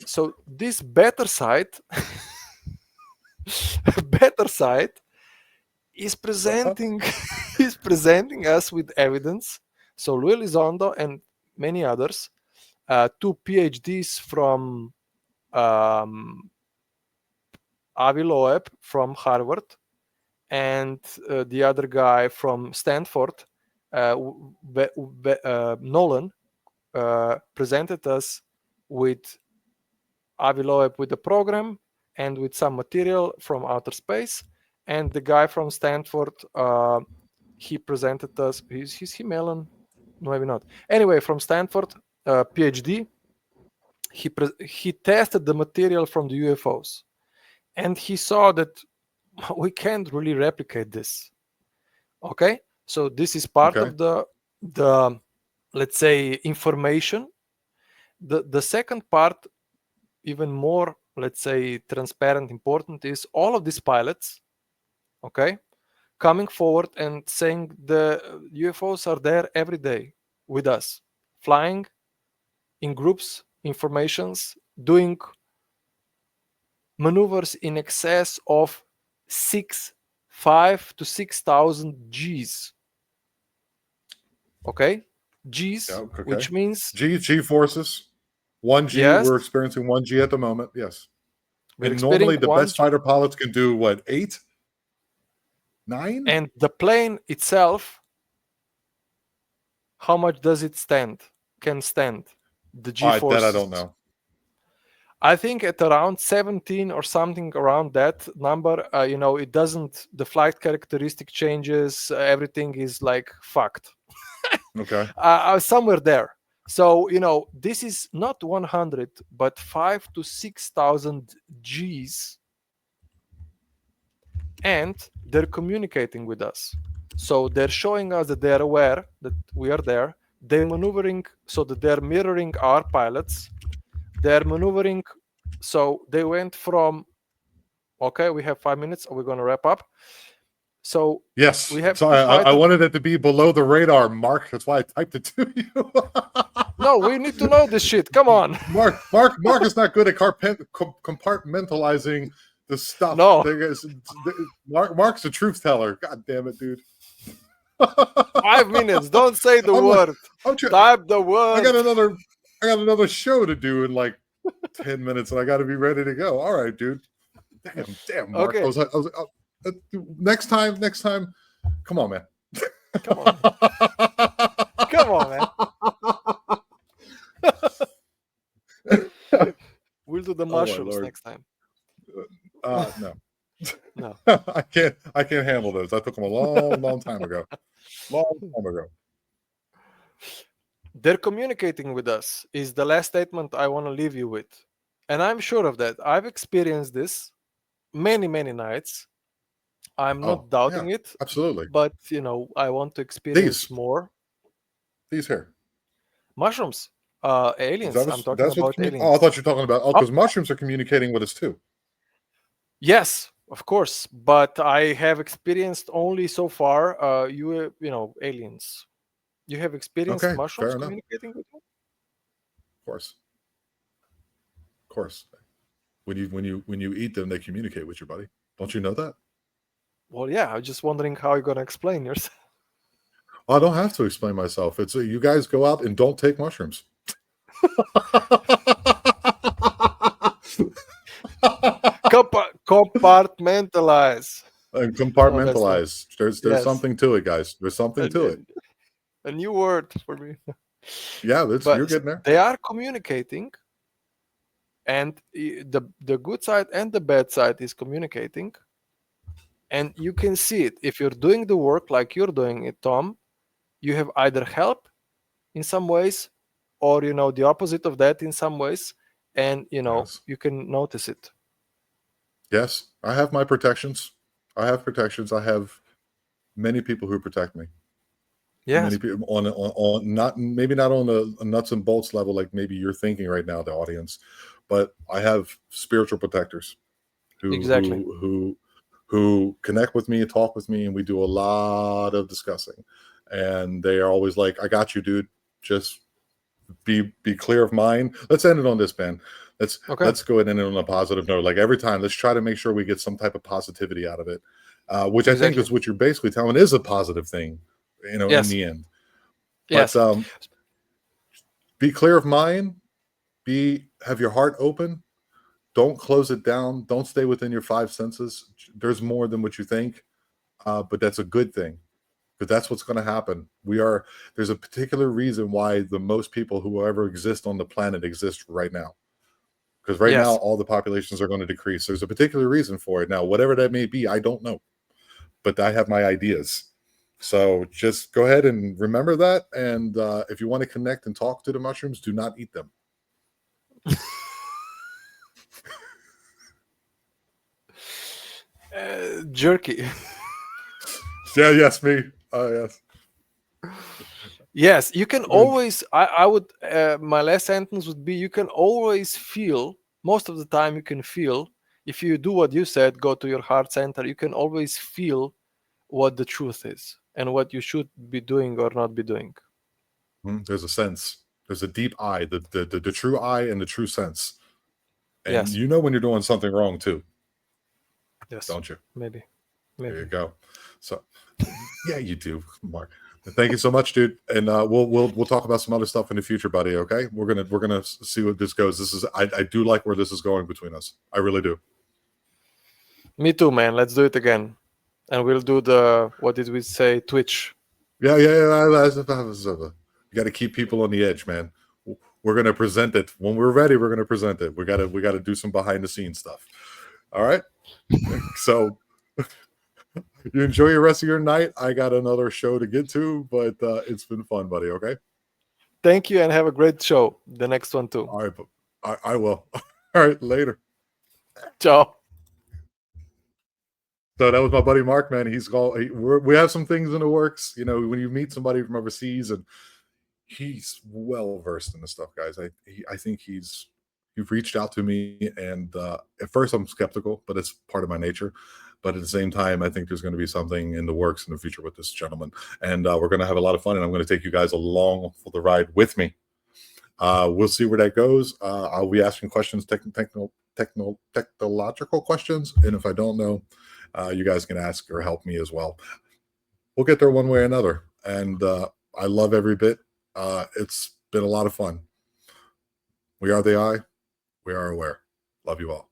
So this better side, better side is presenting is presenting us with evidence. So Luis Elizondo and many others, 2 PhDs from Avi Loeb from Harvard, and the other guy from Stanford, Nolan, presented us with Avi Loeb with the program and with some material from outer space. And the guy from Stanford, he presented us. Is he Melon? No, maybe not. Anyway, from Stanford, PhD, he tested the material from the UFOs, and he saw that we can't really replicate this. Okay, so this is part Okay. of the let's say information. The second part, even more, let's say, transparent, important, is all of these pilots, okay, coming forward and saying the UFOs are there every day with us, flying in groups, informations, doing maneuvers in excess of 5 to 6,000 Gs. Okay, Gs, Yeah, okay. which means G forces. 1G, yes, we're experiencing 1G at the moment. Yes. we're And normally experiencing the one best fighter pilots can do what, 8? 9? and the plane itself, how much does it can stand the G That I forces? don't know. I think at around 17 or something around that number. It doesn't, the flight characteristic changes, everything is like fucked. Okay. Somewhere there. So this is not 100 but 5 to 6,000 Gs, and they're communicating with us. So they're showing us that they're aware that we are there. They're maneuvering so that they're mirroring our pilots. They're maneuvering. So they went from, okay, we have 5 minutes. Are we going to wrap up? So Yes. we have So two I fighters. wanted it to be below the radar, Mark. That's why I typed it to you. No, we need to know this shit. Come on. Mark is not good at compartmentalizing the stuff. No. Mark's a truth teller. God damn it, dude. 5 minutes. Don't say the word. Type the word. I got another show to do in like 10 minutes, and I got to be ready to go. All right, dude. Damn, Mark. Okay. Next time. Come on, man. Come on. Come on, man. We'll do the mushrooms next time. No. No. I can't handle those. I took them a long time ago. They're communicating with us is the last statement I want to leave you with. And I'm sure of that. I've experienced this many nights. I'm not doubting it. Absolutely. But, I want to experience more. These here. Mushrooms. Aliens. I'm talking about aliens. I thought you were talking about, because mushrooms are communicating with us too. Yes, of course. But I have experienced only so far, aliens. You have experienced mushrooms communicating with you? Of course. When you eat them, they communicate with you, buddy. Don't you know that? Well, yeah. I'm just wondering how you're gonna explain yourself. I don't have to explain myself. It's you guys go out and don't take mushrooms. Compartmentalize. And compartmentalize. There's something to it, guys. There's something to it. A new word for me. Yeah, you're getting there. They are communicating, and the good side and the bad side is communicating, and you can see it if you're doing the work like you're doing it, Tom. You have either help in some ways, or the opposite of that in some ways, and you can notice it. Yes, I have my protections. I have many people who protect me. Yes. Many people on not on a nuts and bolts level like maybe you're thinking right now, the audience, but I have spiritual protectors who connect with me and talk with me, and we do a lot of discussing. And they are always like, "I got you, dude. Just be clear of mind." Let's end it on this, man. Okay. Let's go in on a positive note. Like every time, let's try to make sure we get some type of positivity out of it, which I think Exactly. is what you're basically telling is a positive thing, in Yes. the end. But Yes. be clear of mind. Have your heart open. Don't close it down. Don't stay within your five senses. There's more than what you think, but that's a good thing, because that's what's going to happen. There's a particular reason why the most people who ever exist on the planet exist right now. Because right now, Yes. all the populations are going to decrease. There's a particular reason for it. Now, whatever that may be, I don't know, but I have my ideas. So just go ahead and remember that. And if you want to connect and talk to the mushrooms, do not eat them. Jerky. Yeah, yes, me. Yes. Yes, you can always. I would. My last sentence would be: you can always feel. Most of the time, you can feel. If you do what you said, go to your heart center. You can always feel what the truth is and what you should be doing or not be doing. There's a sense. There's a deep eye, the true eye and the true sense. And Yes. you know when you're doing something wrong too, Yes. don't you? Maybe. There you go. So, yeah, you do, Mark. Thank you so much, dude. And we'll talk about some other stuff in the future, buddy. Okay, we're gonna see what this goes. I do like where this is going between us. I really do. Me too, man. Let's do it again, and we'll do the what did we say? Twitch. Yeah. You got to keep people on the edge, man. We're gonna present it when we're ready. We're gonna present it. We gotta do some behind the scenes stuff. All right. So you enjoy your rest of your night. I got another show to get to, but it's been fun, buddy. Okay. Thank you, and have a great show. The next one too. All right, I will. All right, later. Ciao. So that was my buddy Mark, man. We have some things in the works. You know, when you meet somebody from overseas, and he's well versed in this stuff, guys. I think he's reached out to me, and at first I'm skeptical, but it's part of my nature. But at the same time, I think there's going to be something in the works in the future with this gentleman, and we're going to have a lot of fun. And I'm going to take you guys along for the ride with me. We'll see where that goes. I'll be asking questions, technological questions, and if I don't know, you guys can ask or help me as well. We'll get there one way or another, and I love every bit. It's been a lot of fun. We are the eye. We are aware. Love you all.